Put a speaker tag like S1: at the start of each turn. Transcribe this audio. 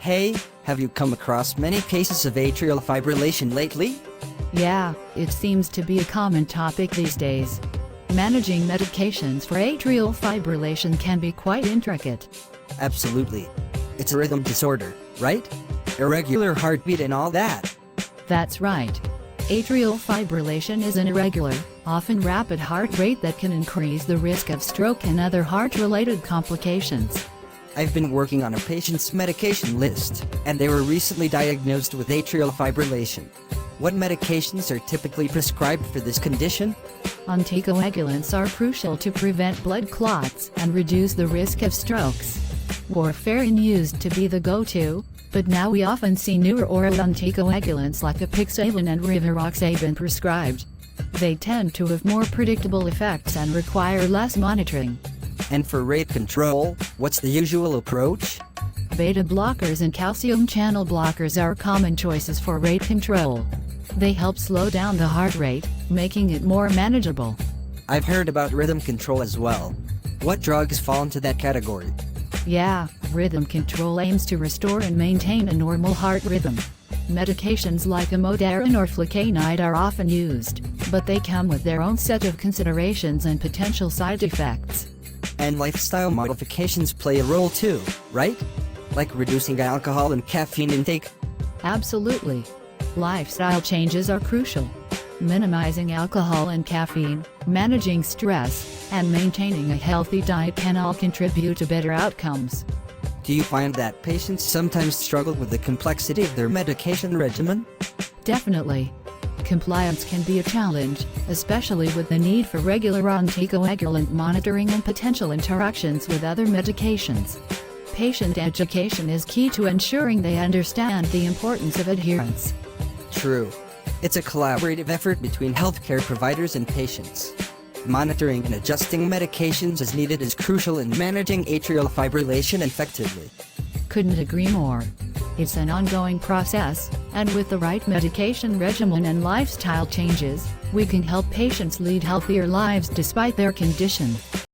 S1: Hey, have you come across many cases of atrial fibrillation lately?
S2: Yeah, it seems to be a common topic these days. Managing medications for atrial fibrillation can be quite intricate.
S1: Absolutely. It's a rhythm disorder, right? Irregular heartbeat and all that.
S2: That's right. Atrial fibrillation is an irregular, often rapid heart rate that can increase the risk of stroke and other heart-related complications.
S1: I've been working on a patient's medication list, and they were recently diagnosed with atrial fibrillation. What medications are typically prescribed for this condition?
S2: Anticoagulants are crucial to prevent blood clots and reduce the risk of strokes. Warfarin used to be the go-to, but now we often see newer oral anticoagulants like apixaban and rivaroxaban prescribed. They tend to have more predictable effects and require less monitoring.
S1: And for rate control, what's the usual approach?
S2: Beta blockers and calcium channel blockers are common choices for rate control. They help slow down the heart rate, making it more manageable.
S1: I've heard about rhythm control as well. What drugs fall into that category?
S2: Yeah, rhythm control aims to restore and maintain a normal heart rhythm. Medications like amiodarone or flecainide are often used, but they come with their own set of considerations and potential side effects.
S1: And lifestyle modifications play a role too, right? Like reducing alcohol and caffeine intake?
S2: Absolutely. Lifestyle changes are crucial. Minimizing alcohol and caffeine, managing stress, and maintaining a healthy diet can all contribute to better outcomes.
S1: Do you find that patients sometimes struggle with the complexity of their medication regimen?
S2: Definitely. Compliance can be a challenge, especially with the need for regular anticoagulant monitoring and potential interactions with other medications. Patient education is key to ensuring they understand the importance of adherence.
S1: True. It's a collaborative effort between healthcare providers and patients. Monitoring and adjusting medications as needed is crucial in managing atrial fibrillation effectively.
S2: Couldn't agree more. It's an ongoing process, and with the right medication regimen and lifestyle changes, we can help patients lead healthier lives despite their condition.